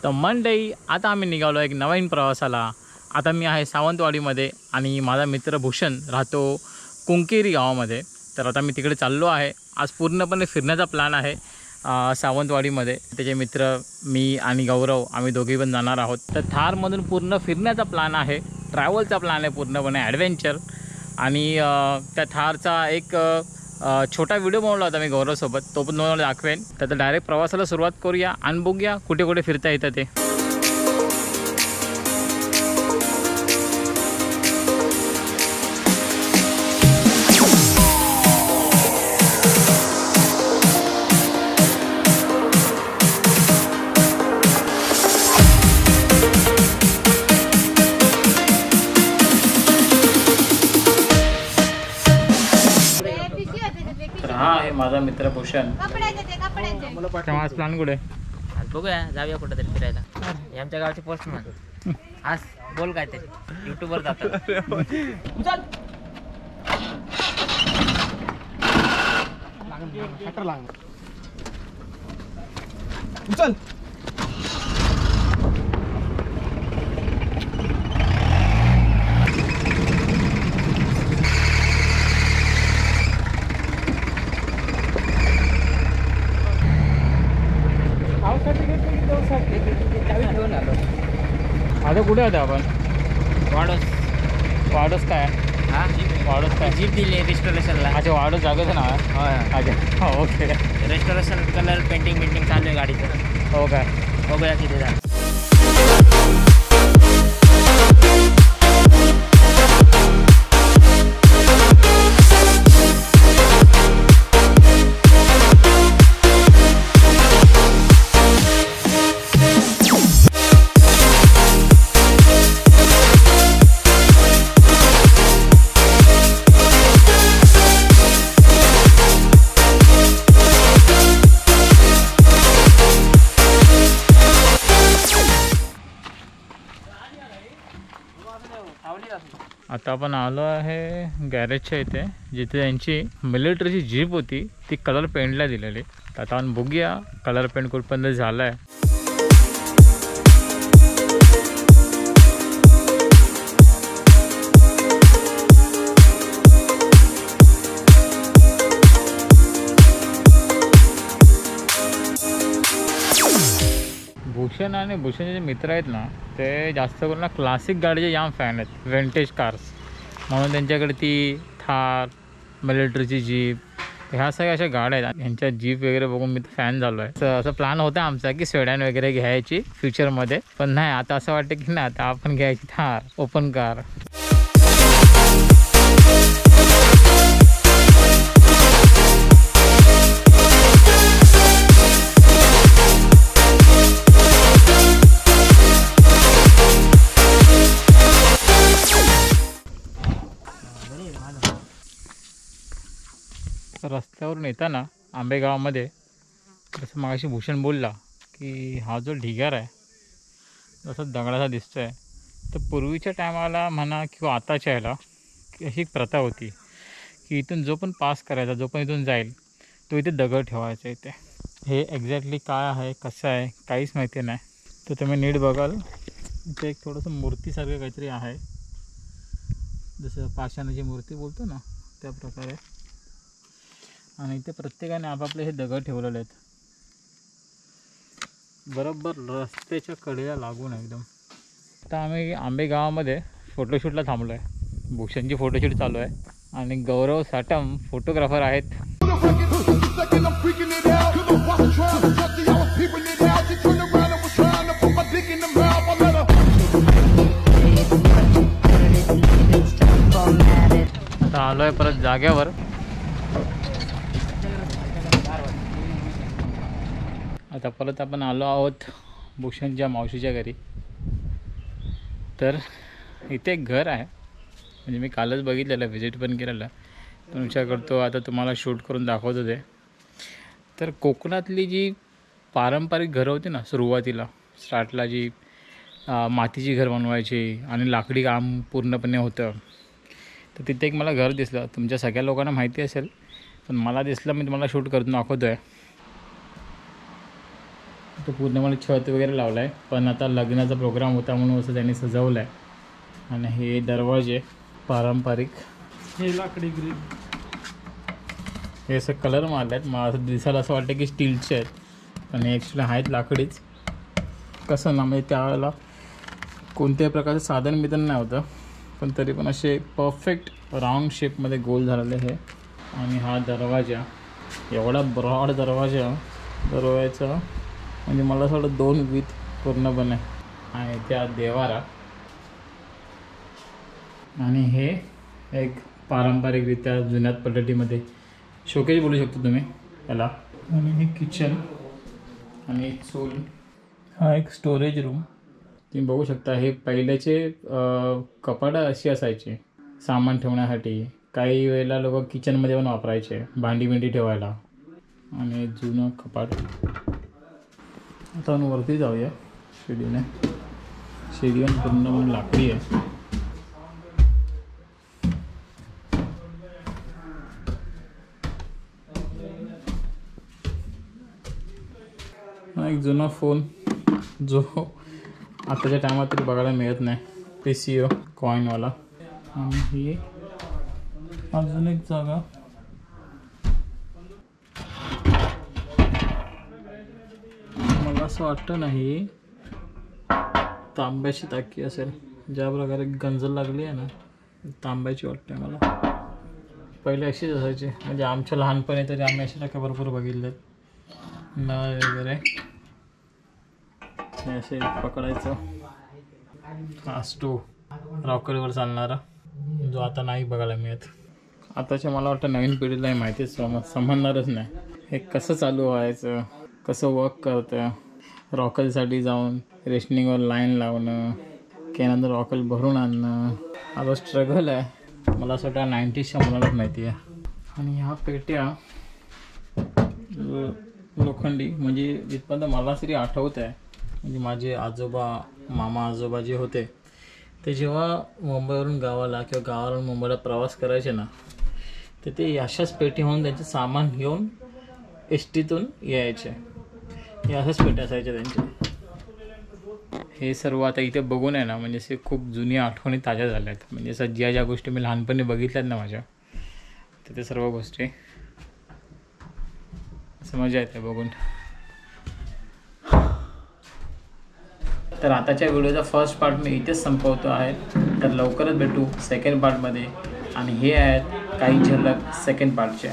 तर मंडई आता आम्ही निघालो एक नवीन प्रवासाला। आता मी आहे सावंतवाडीमध्ये आणि माझा मित्र भूषण राहतो कुंकेरी गावामध्ये। तर आता मी तिकडे चाललो आहे। आज पूर्णपणे फिरण्याचा प्लॅन आहे सावंतवाडीमध्ये। त्याचे मित्र मी आणि गौरव आम्ही दोघे पण जाणार आहोत। तर थारमधून पूर्ण फिरण्याचा प्लॅन आहे, ट्रॅव्हलचा प्लॅन आहे, पूर्णपणे ॲडव्हेंचर। आणि त्या थारचा एक छोटा व्हिडिओ बनवला होता मी गौरवसोबत, तो पण तुम्हाला दाखवेन। तर डायरेक्ट प्रवासाला सुरुवात करूया आणि बघूया कुठे कुठे फिरता येतं ते। हा आहे माझा मित्र भूषण। आज प्लॅन कुठे? आज बघूया, जाऊया कुठं तरी फिरायला। आमच्या गावचे पोस्टमन आज बोल काय ते युट्यूबवर जातात। चल आता कुठे होते आपण? वाढोस वाढोस काय? हा वाढोस काय? जीप दिली रेस्टोरेशनला। अच्छा, वाढोस जागेचं नाव आहे? होय अच्छा, ओके। रेस्टोरेशन कलर पेंटिंग चालू आहे गाडीचं। हो काय? बघूया किती जा। आता आपण आलो आहे गॅरेजच्या इथे, जिथे त्यांची मिलिटरीची जीप होती ती कलर पेंटला दिलेली। आता आपण बघूया कलर पेंट कुठपर्यंत झाला आहे। भूषण आणि भूषणचे जे मित्र आहेत ना, ते जास्त करून ना क्लासिक गाडीचे जाम फॅन आहेत, विंटेज कार्स। म्हणून त्यांच्याकडे ती थार, मिलिटरीची जीप, ह्या सगळ्या अशा गाड्या आहेत। ह्यांच्या जीप वगैरे बघून मी फॅन झालो आहे। असं प्लॅन होता आमचा की सेडान वगैरे घ्यायची फ्युचरमध्ये, पण नाही, आता असं वाटतं की नाही, आता आपण घ्यायची थार ओपन कार। रस्त्यावरून येताना आंबेगावामध्ये जसं मगाशी भूषण बोलला की हा जो ढिगार आहे जसं दगडाचा दिसतो आहे, तर पूर्वीच्या टायमाला म्हणा किंवा आताच्या ह्याला अशी एक प्रथा होती की इथून जो पण पास करायचा, जो पण इथून जाईल तो इथे दगड ठेवायचा। इथे हे एक्झॅक्टली काय आहे, कसं आहे, काहीच माहिती नाही। तर तुम्ही नीट बघाल, इथे एक थोडंसं मूर्तीसारखं काहीतरी आहे, जसं पाषाणाची मूर्ती बोलतो ना त्या प्रकारे। आणि इथे प्रत्येकाने आपापले हे दगड ठेवलेले आहेत, बरोबर रस्त्याच्या कडेला लागून एकदम। आता आम्ही आंबेगावामध्ये फोटोशूटला थांबलो आहे। भूषणची फोटोशूट चालू आहे आणि गौरव साटम फोटोग्राफर आहेत। आता आलो आहे परत जाग्यावर। आता परत आपण आलो आहोत भूषणच्या मावशीच्या घरी। तर इथे एक घर आहे, म्हणजे मी कालच बघितलेलं, व्हिजिट पण केलेलं, पण विचार करतो आता तुम्हाला शूट करून दाखवतो ते। तर कोकणातली जी पारंपरिक घरं होती ना, सुरुवातीला स्टार्टला जी मातीची घर बनवायची आणि लाकडी काम पूर्णपणे होतं, तर तिथे एक मला घर दिसलं। तुमच्या सगळ्या लोकांना माहिती असेल, पण मला दिसलं, मी तुम्हाला शूट करून दाखवतो आहे। तो पूर्णपणे छत वगैरे लावला आहे, पण आता लग्नाचा प्रोग्राम होता म्हणून असं त्यांनी सजवलं आहे. आणि हे दरवाजे पारंपरिक, हे लाकडी ग्रिल. हे असं कलर मारले आहेत. मला असं दिसायला असं वाटतं की स्टीलचे आहेत, पण हे ॲक्च्युली आहेत लाकडीच. कसं ना म्हणजे त्यावेळेला कोणत्याही प्रकारचं साधन बिधन नाही होतं, पण तरी पण असे परफेक्ट राऊंड शेपमध्ये गोल झालेले हे. आणि हा दरवाजा एवढा ब्रॉड दरवाजा म्हणजे मला असं वाटतं 2 वीथ पूर्णपणे. आणि त्या देवारा आणि हे एक पारंपरिकरित्या जुन्यात पद्धतीमध्ये शोकेज बोलू शकतो तुम्ही याला. आणि हे किचन आणि चूल. हा एक स्टोरेज रूम तुम्ही बघू शकता. हे पहिल्याचे कपाटं अशी असायची सामान ठेवण्यासाठी. काही वेळेला लोक किचनमध्ये पण वापरायचे भांडी बिंडी ठेवायला. आणि जुनं कपाट. आता आपण वरती जाऊया शिडीने. शिडी पण पूर्ण लाकडी आहे. हा एक जुना फोन जो आताच्या टायमात तरी बघायला मिळत नाही, PCO कॉईनवाला. आणि ही अजून एक जागा. मला असं वाटतं नाही तांब्याची टाकी असेल. ज्या प्रकारे गंजल लागली आहे ना, तांब्याची वाटते मला. पहिले अशीच असायची, म्हणजे आमच्या लहानपणी तरी आम्ही अशा टाक्या भरपूर बघितल्यात. नळ वगैरे असे पकडायचं. हा स्टोव रॉकेटवर चालणारा, जो आता नाही बघायला मिळत. आताच्या मला वाटतं नवीन पिढीला हे माहितीच समजणारच नाही हे कसं चालू व्हायचं, कसं वर्क करतं. रॉकेलसाठी जाऊन रेशनिंगवर लाईन लावणं, त्यानंतर रॉकेल भरून आणणं, हा जो स्ट्रगल आहे मला असं वाटतं 90च्या मुलालाच माहिती आहे. आणि ह्या पेट्या लोखंडी, म्हणजे जिथपर्यंत मला तरी आठवत आहे, म्हणजे माझे आजोबा मामा आजोबा जे होते ते जेव्हा मुंबईवरून गावाला किंवा गावावरून मुंबईला प्रवास करायचे ना, तर ते अशाच पेटी म्हणून त्यांचं सामान घेऊन एसटीतून यायचे. हे अशाच पेट्या असायच्या त्यांच्या. हे सर्व आता इथे बघून आहे ना, म्हणजे असे खूप जुनी आठवणी ताज्या झाल्या आहेत. म्हणजे असं ज्या गोष्टी मी लहानपणी बघितल्यात ना माझ्या, तर ते सर्व गोष्टी असं मजा येते बघून. तर आताच्या व्हिडिओचा फर्स्ट पार्ट मी इथेच संपवतो आहे. तर लवकरच भेटू सेकंड पार्टमध्ये. आणि हे आहेत काही झलक सेकंड पार्टच्या.